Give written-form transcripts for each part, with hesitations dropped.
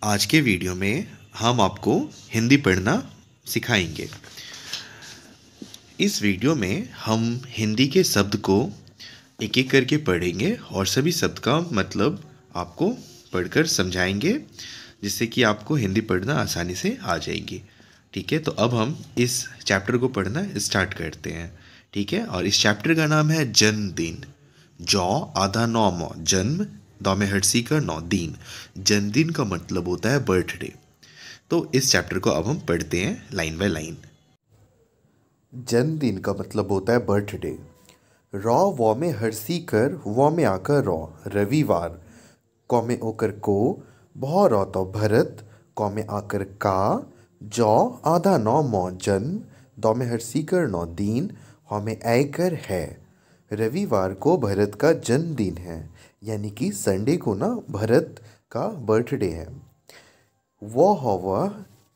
आज के वीडियो में हम आपको हिंदी पढ़ना सिखाएंगे। इस वीडियो में हम हिंदी के शब्द को एक एक करके पढ़ेंगे और सभी शब्द का मतलब आपको पढ़कर समझाएंगे, जिससे कि आपको हिंदी पढ़ना आसानी से आ जाएगी। ठीक है, तो अब हम इस चैप्टर को पढ़ना स्टार्ट करते हैं। ठीक है, और इस चैप्टर का नाम है जन्मदिन। जौ आधा नौ मौ जन्म, दौ में हर्षी का नौ दिन। जन्मदिन का मतलब होता है बर्थडे। तो इस चैप्टर को अब हम पढ़ते हैं लाइन बाय लाइन। जन्मदिन का मतलब होता है बर्थडे। रॉ वॉ में हर्षी कर, वॉ में आकर रॉ रविवार, कौ में ओकर को, भौ रौ तो भरत, कौ में आकर का, जौ आधा नौ मौ जन्म, दौ में हर्षी कर नौ दिन, हौ में ऐकर है। रविवार को भरत का जन्मदिन है, यानी कि संडे को ना भरत का बर्थडे है। वह हवा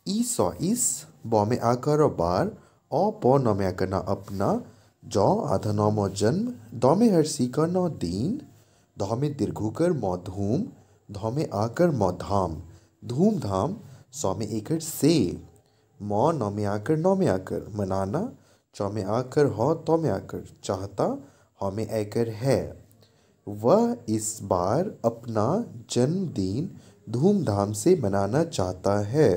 ई सौ इस, बौ में आकर बार, औ पौ नौ में आकर ना अपना, जौ आधा नौ मौ जन्म, दौ में हर्षी का नौ दिन, धौ में दीर्घु कर मौ धूम, धौ में आकर मौ धाम, धूमधाम, सौ में एकड़ से, मौ नौ में आकर मनाना, चौ में आकर हौ तौ में आकर चाहता, हौ में ऐकर है। वह इस बार अपना जन्मदिन धूमधाम से मनाना चाहता है।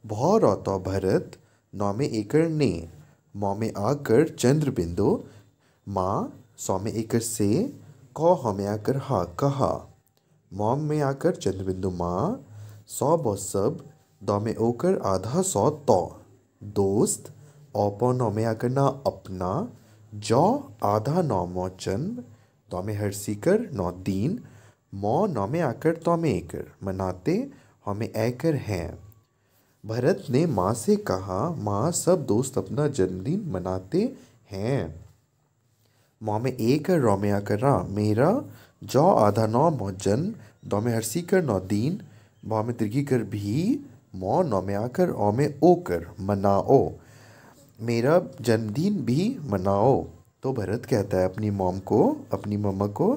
भौ रौ तो भरत, नौ में एकड़ ने, मौ में आकर चंद्र बिंदु, माँ सौ में एकड़ से, कौ हौ में आकर हा कहा, मौ में आकर चंद्र बिंदु माँ, सौ बौ सब, दौ में ओकर आधा सौ तो, दोस्त, औपौ नौ में आकर ना अपना, जौ आधा नौ मौ जन्म, दौ में हर्षी कर नौ दिन, मौ नौ में आकर तौ में एकर मनाते, हौ में ऐकर हैं। भरत ने माँ से कहा, माँ सब दोस्त अपना जन्मदिन मनाते हैं। मौ में एक रौ में आकर रा मेरा, जौ आधा नौ मौ जन्म, दौ में हर्षी कर नौ दिन, भौ में दीर्घी कर भी, मौ नौ में आकर औ में ओकर मनाओ, मेरा जन्मदिन भी मनाओ। तो भरत कहता है अपनी मॉम को, अपनी मम्मा को,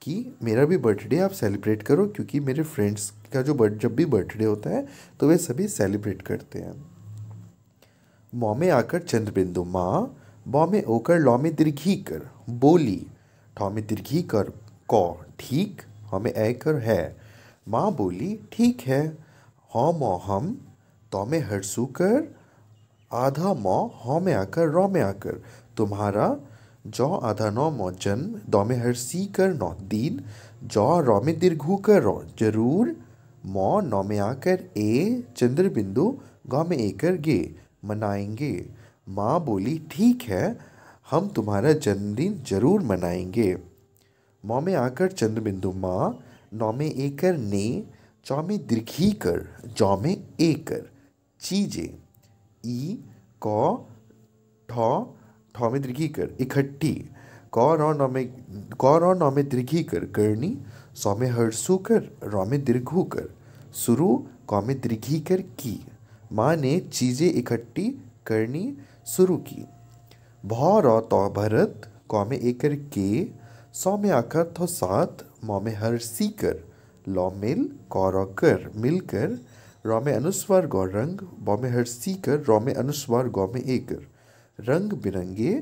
कि मेरा भी बर्थडे आप सेलिब्रेट करो, क्योंकि मेरे फ्रेंड्स का जब भी बर्थडे होता है तो वे सभी सेलिब्रेट करते हैं। मौ में आकर चंद्रबिंदु माँ, बौ में ओकर लौ में दीर्घी कर बोली, ठौ में दीर्घी कर कौ ठीक, हौ में ऐ कर है। माँ बोली ठीक है। हौ मौ हम, तौ में हर्षू कर आधा मौ, हौ में आकर रौ में आकर तुम्हारा, जौ आधा नौ मौ जन्म, दौ में हर्षी कर नौ दिन, जौ रौ में दीर्घु कर रौ जरूर, मौ नौ में आकर ए चंद्र बिंदु, गौ में एकर गे मनाएंगे। माँ बोली ठीक है, हम तुम्हारा जन्मदिन जरूर मनाएंगे। मौ में आकर चंद्र बिंदु माँ, नौ में एकर ने, चौ में दीर्घी कर, जौ में एकर चीजें, ई कौ ठौ, ठौ में दीर्घी कर इकट्ठी, कौ रौ नौ में दीर्घी कर करनी, सौ में हर्षू कर, रौ में दीर्घू कर शुरू, कौ में दीर्घी कर की। माँ ने चीजें इकट्ठी करनी शुरू की। भौ रौ तो भरत, कौ में एकर के, सौ में आकर थो सात, मौ में हर्षी कर, लौ मिल, कौ रौ कर मिलकर, रौ में अनुस्वार गौ रंग, बौ में हर्षी कर, रौ में अनुस्वार गौ में एकर रंग बिरंगे,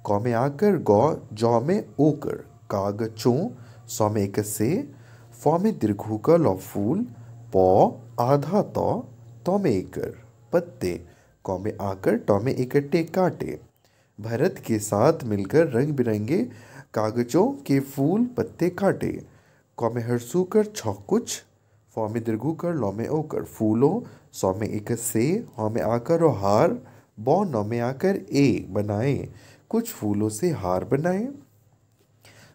कौ में आकर गौ, जौ में ओकर कागचों, सौ में एक से, फौ में दीर्घू का लौ फूल, पौ आधा तौ में एकर पत्ते, कौ में आकर टौ में इकट्ठे कांटे। भरत के साथ मिलकर रंग बिरंगे कागजों के फूल पत्ते काटे। कौ में हर्षू कर छौ कुछ, फौ में दीर्घू कर लौ में ओकर फूलों, सौ में एक से, हौ में आकर और हार, बौ नौ में आकर ए बनाए, कुछ फूलों से हार बनाए।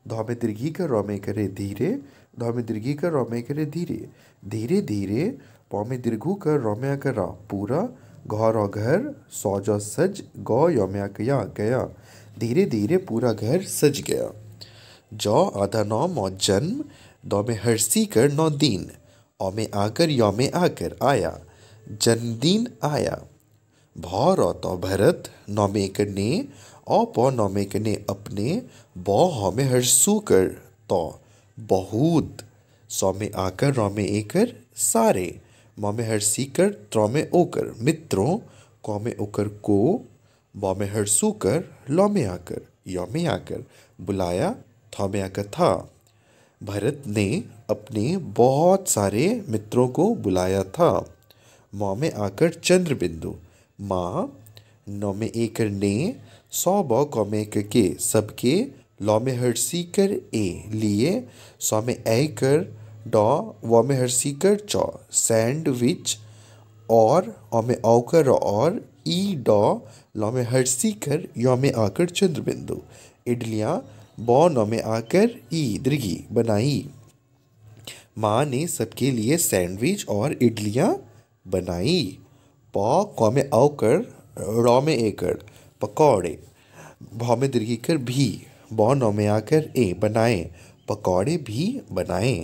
धौ में दीर्घी कर रौ में करे धीरे, धौ में दीर्घी कर रौ में करे धीरे, धीरे धीरे, पौ में दीर्घू कर रौ में आकर रा पूरा, घौ रौ घर, सौ जौ सज, गौ यौ में आकर या गया, धीरे धीरे पूरा घर सज गया। जौ आधा नौ मौ जन्म, दौ में हर्षी कर नौ दिन, औ में आकर यौ में आकर आया, जन्मदिन आया। भौ रौ तो भरत, नौ में एक ने, औ पौ नौ में एक ने अपने, बौ हौ में हर्षू कर तो बहुत, सौ में आकर रौ में एकर सारे, म में हर्षी कर त्र में ओकर मित्रों, क में ओकर को, ब में हर्षू कर ल में आकर य में आकर बुलाया, थ में आकर था। भरत ने अपने बहुत सारे मित्रों को बुलाया था। म में आकर चंद्र बिंदु, माँ, न में एकर ने, सौ ब क में एक के सबके, ल में हर्षी कर ए लिए, सौ में ऐ कर ड, व में हर्षी कर च सैंडविच, और अ में औकर और ई ड, ल में हर्षी कर य में आकर चंद्र बिंदु इडलियाँ, ब न में आकर ई दीर्घी बनाई। माँ ने सबके लिए सैंडविच और इडलियाँ बनाई। प क में औकर र में एकर पकौड़े, भ में दीर्घी कर भी, ब न में आकर ए बनाए, पकौड़े भी बनाए।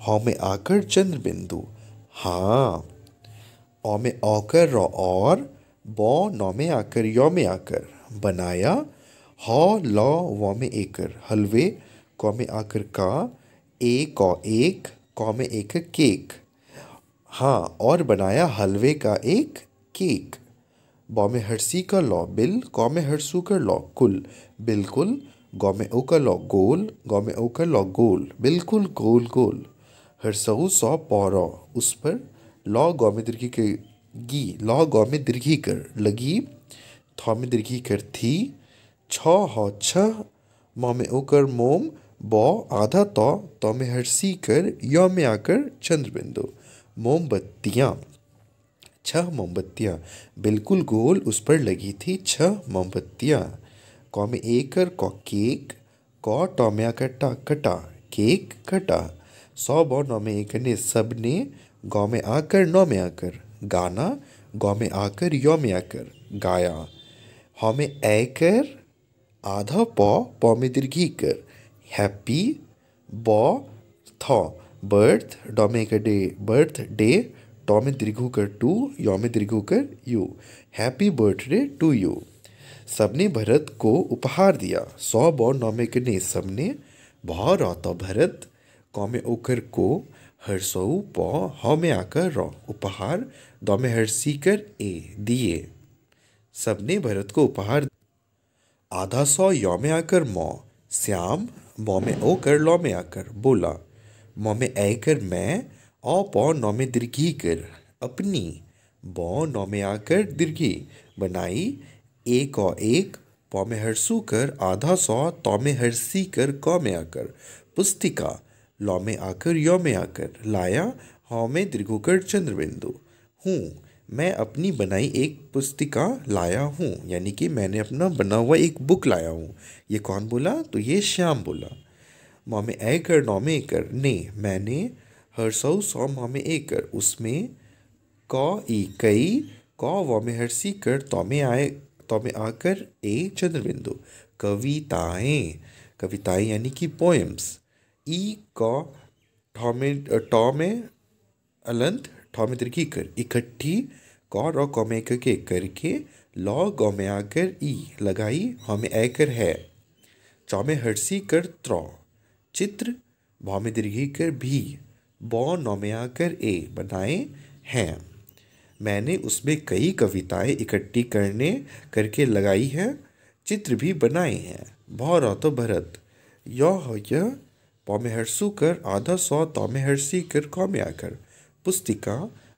ह में आकर चंद्र बिंदु, हाँ। अ में औकर र और, ब न में आकर य में आकर बनाया। ह ल व में एकर हलवे, क में आकर का, ए क एक, क में एक केक, हाँ, और बनाया हलवे का एक केक। ब में हर्षी का लौ बिल, क में हर्षू का लौ कुल, बिल्कुल, ग में ओ का लौ गोल, ग में ओ का लौ गोल, बिल्कुल गोल गोल। हर्षऊ सौ पौरौ उस पर, लौ ग में दीर्घी के गी, लौ ग में दीर्घी कर लगी, थ में दीर्घी कर थी, छ ह छह, म में ओकर मोम, ब आधा त में हर्षी कर य में आकर चंद्र बिंदु मोमबत्तियाँ, छह मोमबत्तियाँ, बिल्कुल गोल उस पर लगी थी छह मोमबत्तियाँ। क में एकर क केक, क ट में आकर टा कटा केक कटा, सौ ब न में एक ने सबने, ग में आकर न में आकर गाना, ग में आकर य में आकर गाया। ह में ऐकर आधा प में दीर्घी कर हैप्पी, ब थ बर्थ, ड में एक डे बर्थ डे, ट में दीर्घू कर टू, य में दीर्घू कर you, happy birthday to you. सबने भरत को उपहार दिया। सौ ब न में ने सबने, भ र त भरत, क में ओकर को, हर्षऊ प, ह में आकर र उपहार, द में हर्षी कर ए दिए। सबने भरत को उपहार। आधा सौ य में आकर म, श्याम, म में ओ कर ल में आकर बोला, म में ऐ कर मैं, अ प न में दीर्घी कर अपनी, ब न में आकर दीर्घी बनाई, ए क एक, प में हर्षू कर आधा सौ, त में हर्षी कर क में आकर पुस्तिका, ल में आकर य में आकर लाया, ह में दीर्घू कर चंद्र बिंदु हूँ, मैं अपनी बनाई एक पुस्तिका लाया हूँ, यानी कि मैंने अपना बना हुआ एक बुक लाया हूँ। ये कौन बोला? तो ये श्याम बोला। म में ऐ कर न में एकर ने मैंने, हर्षऊ सौ म में एकर उसमें, क ई कई, क व में हर्षी कर त में आकर ए चंद्र बिंदु कविताएं, कविताएं यानी कि पोएम्स। ई क ठ में अलंत, ठ में दीर्घी कर इकट्ठी, क र क में एक के करके, ल ग में आकर ई लगाई, ह में ऐ कर है, च में हर्षी कर त्र चित्र, भ में दीर्घी कर भी, ब न में आकर ए बनाए हैं। मैंने उसमें कई कविताएं इकट्ठी करके लगाई है, चित्र भी बनाए हैं। भ र तो भरत, यह, प में हर्षू कर आधा सौ, त में हर्षी कर क में आकर पुस्तिका,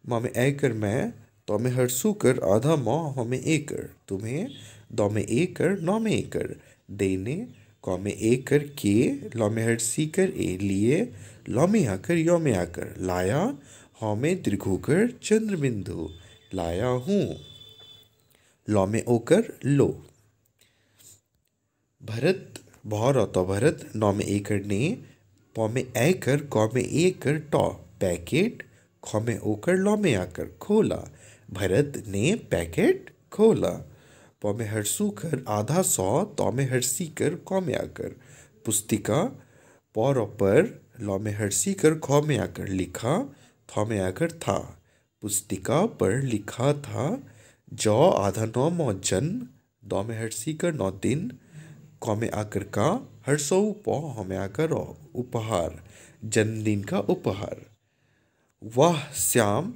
म में ऐ कर मैं, त में हर्षू कर आधा म, ह में एकर तुम्हें, द में एकर न में एकर देने, क में एकर के, ल में हर्षी कर ए लिए, ल में आकर य में आकर लाया, ह में दीर्घू कर चंद्र बिंदु लाया हूँ, ल में ओकर लो। भरत, भ र त भरत, न में एकर ने, प में ऐ कर क में एकर ट पैकेट, ख में ओकर ल में आकर खोला, भरत ने पैकेट खोला। प में हर्षू कर आधा सौ, त में हर्षी कर क में आकर पुस्तिका, प र पर, ल में हर्षी कर ख में आकर लिखा, थ में आकर था, पुस्तिका पर लिखा था। ज आधा न म जन्म, द में हर्षी कर न दिन, क में आकर का, हर्षऊ प, ह में आकर उपहार, जन्मदिन का उपहार वाह श्याम,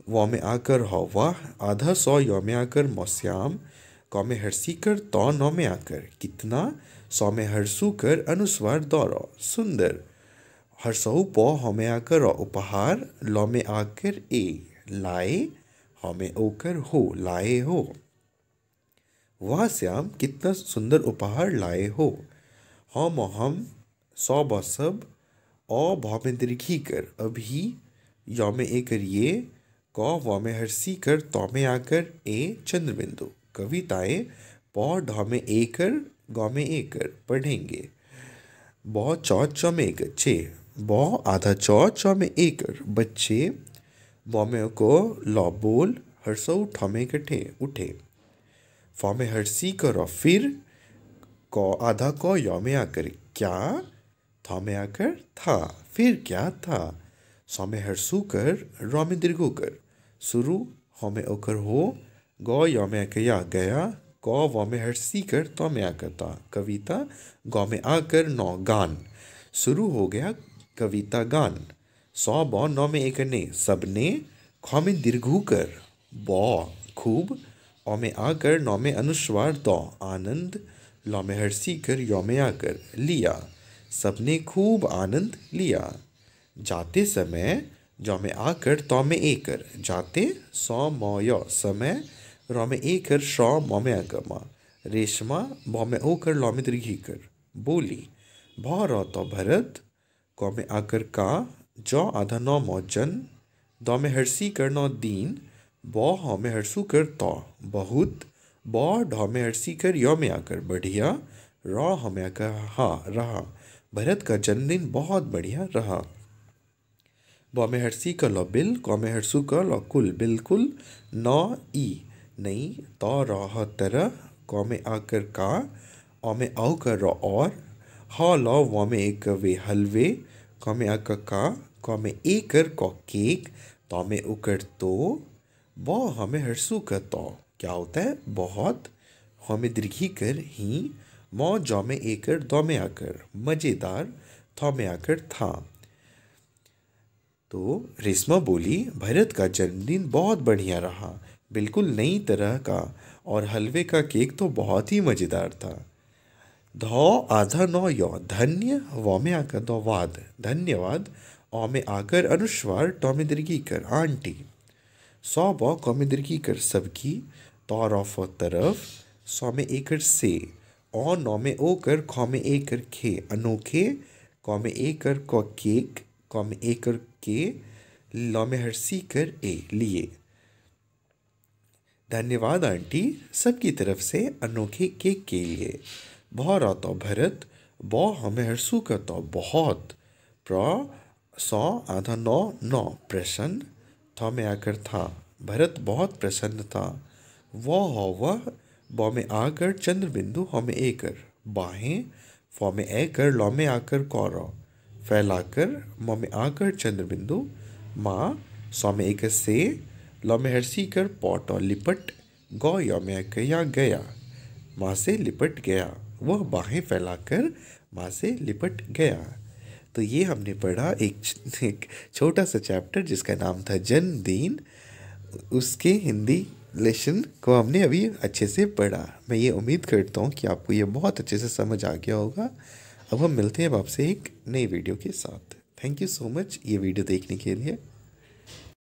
व में आकर ह वाह, आधा सौ य में आकर मौश्याम, क में हर्षी कर तौ नौ में आकर कितना, सौ में हर्षू कर अनुस्वार दौरा सुंदर, हर्षऊ पौ ह में आकर उपहार, लौ में आकर ए लाए, ह में ओकर हो लाए हो। वाह श्याम, कितना सुंदर उपहार लाए हो। हम सौ ब सब, औ भौ में दीर्घी कर अभी, यौ में ए कर ये, क व में हर्षी कर तौ में आकर ए चंद्रबिंदु। कविताएं पौ ढौ में ए कर गौ में ए कर पढ़ेंगे। बौ चौ चौ में एक छे, बौ आधा चौ चौ में ए कर बच्चे, बौ में को लौ बोल, हर्षऊ ठौ में कठे उठे। फ में हर्षी कर फिर, क आधा क यौ में आकर क्या, था में आकर था, फिर क्या था। सौ में हर्षू कर रौ में दीर्घो कर शुरू, ह में ओकर हो, गौ यौ में आकर या गया, क व में हर्षी कर तौ में आकर था। कविता गौ में आकर नौ गान, शुरू हो गया कविता गान। सौ बौ नौ में एक ने सबने, ख में दीर्घू कर बौ खूब, औ में आकर नौ में अनुस्वार दौ आनंद, लौ में हर्षी कर यौ में आकर लिया, सबने खूब आनंद लिया। जाते समय जौ में आकर तौ में एकर जाते, सौ मौ यौ समय, रौ में एकर शौ मौ में आकर माँ, रेशमा भौ में ओकर लौ में दीर्घी कर बोली। भौ रौ तो भरत, कौ में आकर का, जौ आधा नौ मौ जन, दौ में हर्षी कर नौ दीन, बौ हौ में हर्षू कर तौ बहुत, बौ ढौ में हर्षी कर यौ में आकर बढ़िया, रौ हौ में आकर हा रहा, भरत का जन्मदिन बहुत बढ़िया रहा। बौ में हर्षी का लौ बिल, कौ में हर्षू का लौ कुल बिल्कुल, नौ ई नहीं, तौ रह तरह, कौ में आकर का, औ में औ कर रौ और, ह लौ व में एक वे हलवे, कौ में आकर का, कौ में एकर कौ केक, तौ में उकर तो, बौ हमें हर्षू का तौ क्या होता है बहुत, हमें दीर्घी कर ही, मौ जौ में एकर दौ में आकर मजेदार, थौ में आकर था। तो रेशमा बोली, भरत का जन्मदिन बहुत बढ़िया रहा, बिल्कुल नई तरह का, और हलवे का केक तो बहुत ही मज़ेदार था। धौ आधा नौ यौ धन्य, व में आकर दो वाद धन्यवाद, औ में आकर अनुस्वार टौ में दीर्घी कर आंटी। सौ बौ कौ में दीर्घी कर सबकी, तौ रौफ तरफ, सौ में एकर से, औ नौ में ओ कर खौ में एकर खे अनोखे, कौ में एकर कौ केक, कौ में एकर के, लौ में हर्षी कर ए लिए। धन्यवाद आंटी सबकी तरफ से अनोखे केक के लिए। भौ रौ तो भरत, बौ हमें हर्षू का तो बहुत, प्र सौ आधा नौ नौ प्रसन्न, थौ में आकर था, भरत बहुत प्रसन्न था। वह हो वह, बौ में आकर चंद्र बिंदु हौ में एकर बाहें, फौ में एकर लौ में आकर कौरव फैलाकर, मौ में आकर चंद्र बिंदु माँ, सौ में एक से, लौ में हर्षी कर पौट और लिपट, गौ यौ में आकर या गया, माँ से लिपट गया, वह बाहें फैलाकर माँ से लिपट गया। तो ये हमने पढ़ा एक छोटा सा चैप्टर जिसका नाम था जन्मदिन। उसके हिंदी लेसन को हमने अभी अच्छे से पढ़ा। मैं ये उम्मीद करता हूँ कि आपको ये बहुत अच्छे से समझ आ गया होगा। अब हम मिलते हैं अब आपसे एक नई वीडियो के साथ। थैंक यू सो मच ये वीडियो देखने के लिए।